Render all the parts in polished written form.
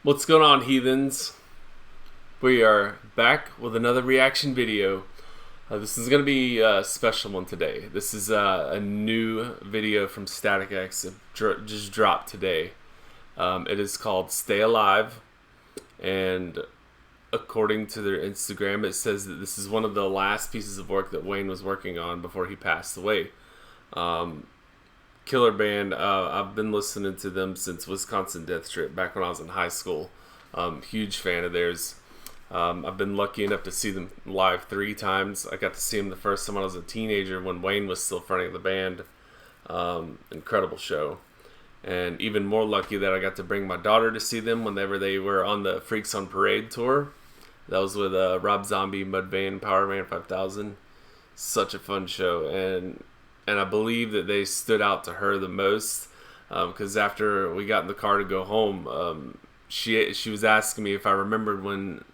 What's going on, heathens? We are back with another reaction video. This is going to be a special one today. This is a new video from Static X. It just dropped today. It is called Stay Alive, and according to their Instagram, it says that this is one of the last pieces of work that Wayne was working on before he passed away. Killer band. I've been listening to them since Wisconsin Death Trip, back when I was in high school. Huge fan of theirs. I've been lucky enough to see them live 3 times. I got to see them the first time when I was a teenager, when Wayne was still fronting the band. Incredible show. And even more lucky that I got to bring my daughter to see them whenever they were on the Freaks on Parade tour. That was with Rob Zombie, Mudvayne, Powerman 5000. Such a fun show, and I believe that they stood out to her the most, because after we got in the car to go home, she was asking me if I remembered when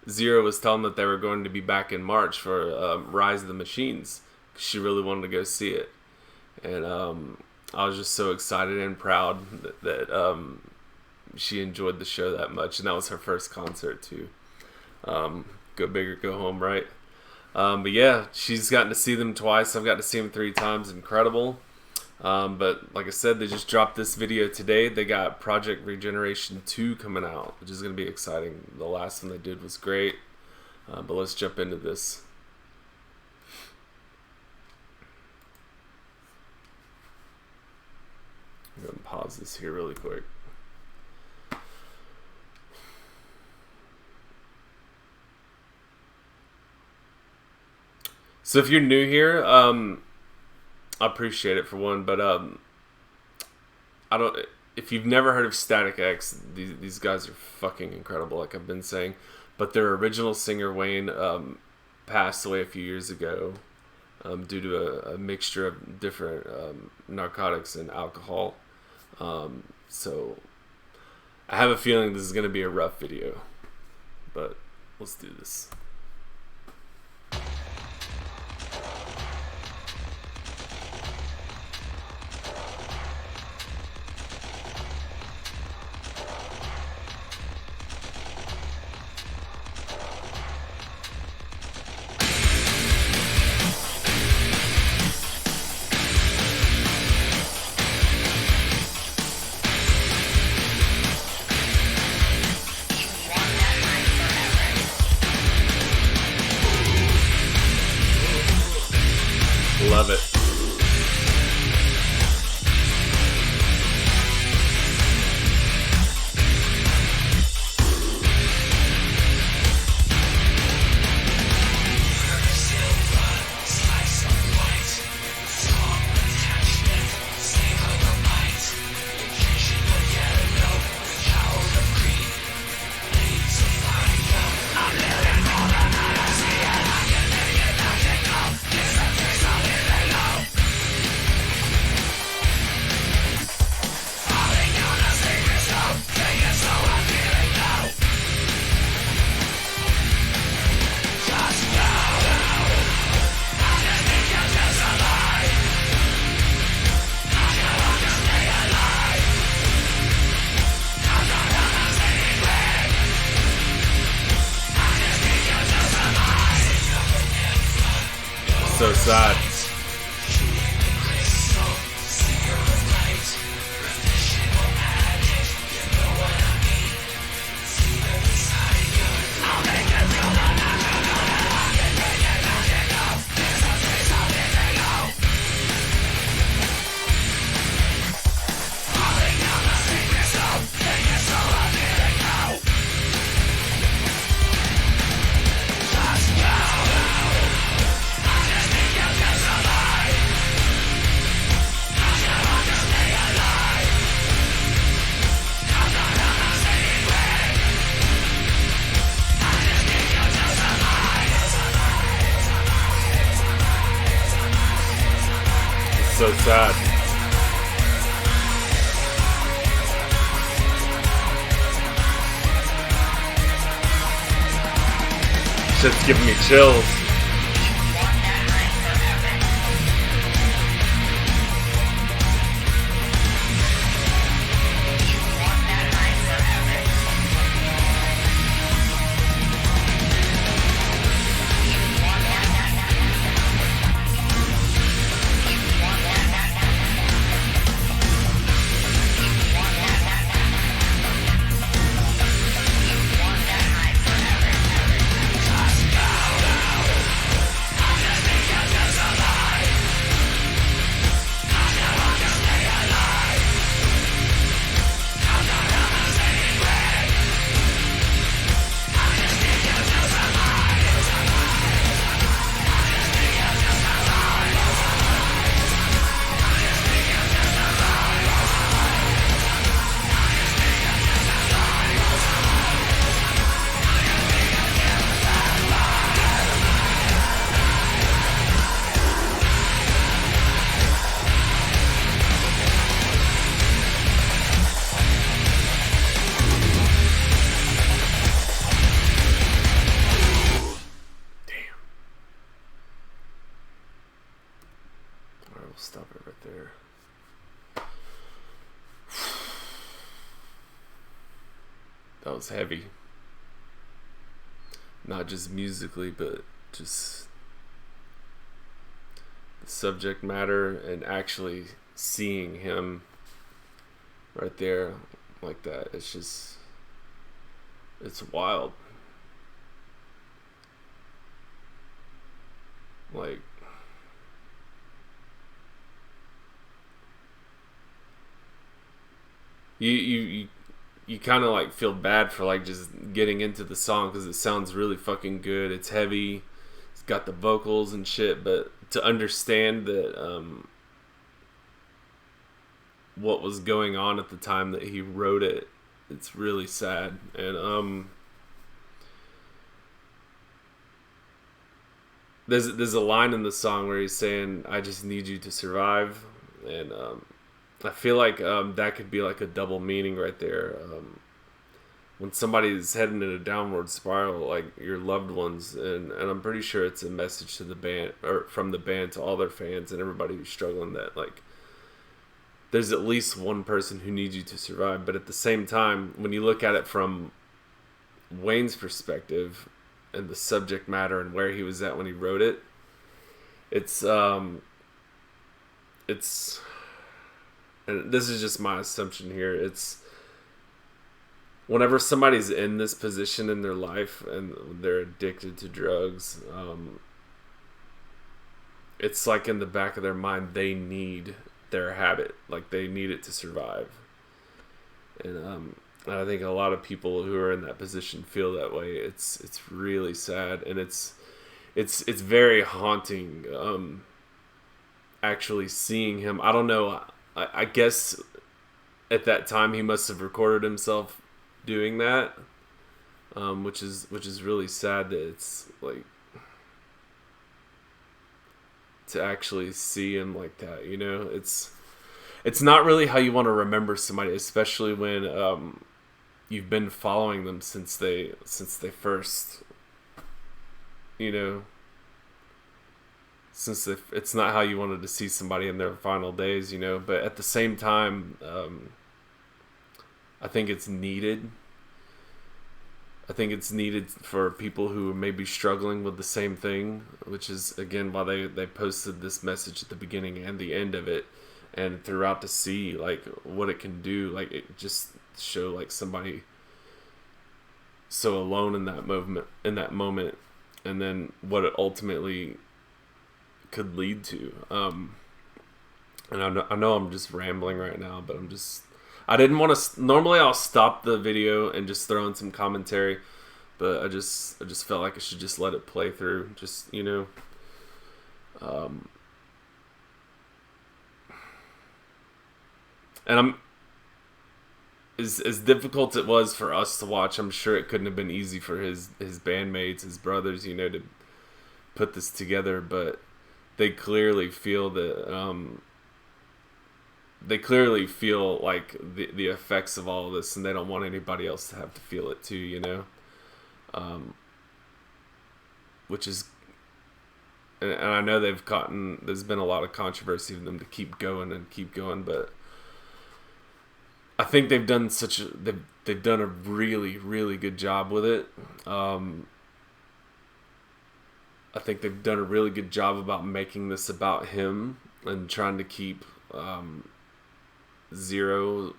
Zero was telling them that they were going to be back in March for Rise of the Machines. She really wanted to go see it, and I was just so excited and proud that she enjoyed the show that much, and that was her first concert too. Go big or go home, right? But yeah, she's gotten to see them twice. I've got to see them 3 times. Incredible. But like I said, they just dropped this video today. They got Project Regeneration 2 coming out, which is going to be exciting. The last one they did was great. But let's jump into this. I'm going to pause this here really quick. So if you're new here, I appreciate it for one, but I don't. If you've never heard of Static X, these guys are fucking incredible, like I've been saying. But their original singer Wayne passed away a few years ago due to a mixture of different narcotics and alcohol. So I have a feeling this is going to be a rough video, but let's do this. Love it. So sad. So sad. Shit's giving me chills. That was heavy. Not just musically, but just the subject matter and actually seeing him right there like that. It's wild. Like, you kind of like feel bad for like just getting into the song because it sounds really fucking good. It's heavy. It's got the vocals and shit, but to understand that what was going on at the time that he wrote it, it's really sad. And there's a line in the song where he's saying, "I just need you to survive," and I feel like that could be like a double meaning right there. When somebody's heading in a downward spiral, like your loved ones, and I'm pretty sure it's a message to the band, or from the band to all their fans and everybody who's struggling, that like there's at least one person who needs you to survive. But at the same time, when you look at it from Wayne's perspective and the subject matter and where he was at when he wrote it, it's and this is just my assumption here, it's whenever somebody's in this position in their life and they're addicted to drugs, it's like in the back of their mind they need their habit, like they need it to survive. And I think a lot of people who are in that position feel that way. It's really sad, and it's very haunting. Actually seeing him, I don't know. I guess at that time he must have recorded himself doing that, which is really sad that it's like to actually see him like that. You know, it's not really how you want to remember somebody, especially when you've been following them since they first, you know, it's not how you wanted to see somebody in their final days, you know. But at the same time, I think it's needed. I think it's needed for people who may be struggling with the same thing, which is, again, why they posted this message at the beginning and the end of it, and throughout, to see like what it can do. Like, it just show like somebody so alone in that moment, and then what it ultimately could lead to. And I know I'm just rambling right now, but I didn't want to. Normally I'll stop the video and just throw in some commentary, but I just felt like I should just let it play through. Just, you know, and I'm as difficult it was for us to watch. I'm sure it couldn't have been easy for his bandmates, his brothers, you know, to put this together. But they clearly feel that. They clearly feel like the effects of all of this, and they don't want anybody else to have to feel it too, you know? Which is, and I know there's been a lot of controversy for them to keep going, but I think they've done they've done a really, really good job with it. I think they've done a really good job about making this about him and trying to keep Zero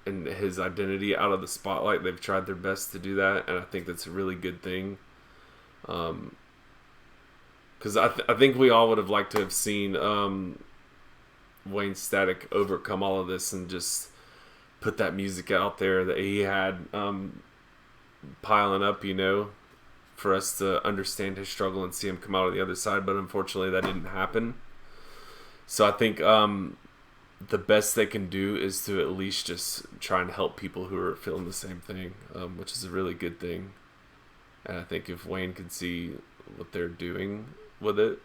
and his identity out of the spotlight. They've tried their best to do that, and I think that's a really good thing. Because I think we all would have liked to have seen Wayne Static overcome all of this and just put that music out there that he had piling up, you know, for us to understand his struggle and see him come out on the other side. But unfortunately, that didn't happen. So I think the best they can do is to at least just try and help people who are feeling the same thing, which is a really good thing. And I think if Wayne could see what they're doing with it,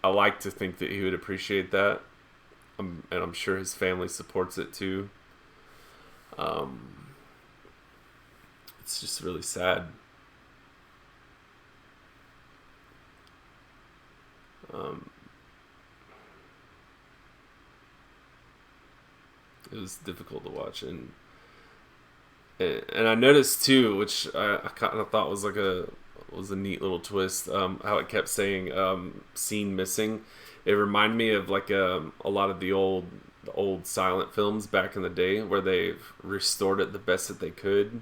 I like to think that he would appreciate that. And I'm sure his family supports it too. It's just really sad. It was difficult to watch, and I noticed too, which I kind of thought was was a neat little twist. How it kept saying "scene missing." It reminded me of like a lot of the old silent films back in the day, where they've restored it the best that they could.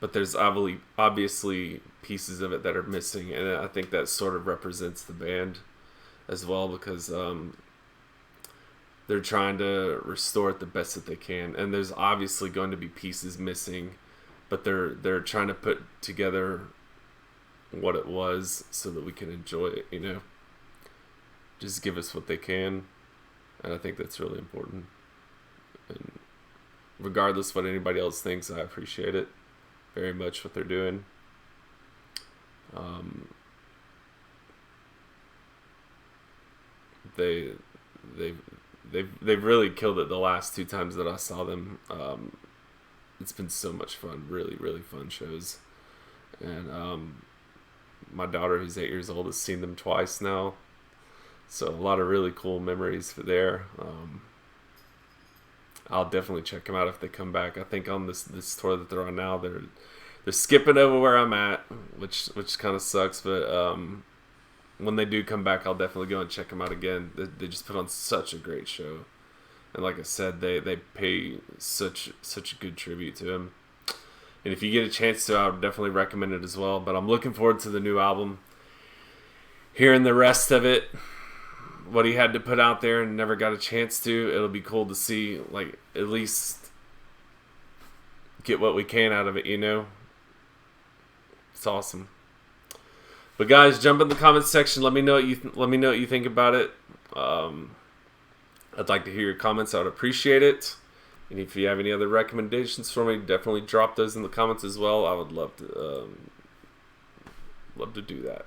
But there's obviously pieces of it that are missing, and I think that sort of represents the band as well, because they're trying to restore it the best that they can, and there's obviously going to be pieces missing, but they're trying to put together what it was so that we can enjoy it, you know. Just give us what they can, and I think that's really important. And regardless what anybody else thinks, I appreciate it very much, what they're doing. They've really killed it the last 2 times that I saw them. It's been so much fun, really, really fun shows. And my daughter, who's 8 years old, has seen them twice now. So a lot of really cool memories there. I'll definitely check them out if they come back. I think on this tour that they're on now, they're skipping over where I'm at, which kind of sucks. But when they do come back, I'll definitely go and check them out again. They just put on such a great show, and like I said, they pay such a good tribute to him. And if you get a chance to, I would definitely recommend it as well. But I'm looking forward to the new album, hearing the rest of it, what he had to put out there and never got a chance to. It'll be cool to see, like, at least get what we can out of it, you know. It's awesome. But guys, jump in the comments section. Let me know what you think about it. I'd like to hear your comments. I would appreciate it. And if you have any other recommendations for me, definitely drop those in the comments as well. I would love to do that.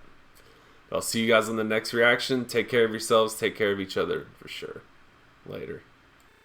I'll see you guys on the next reaction. Take care of yourselves. Take care of each other for sure. Later.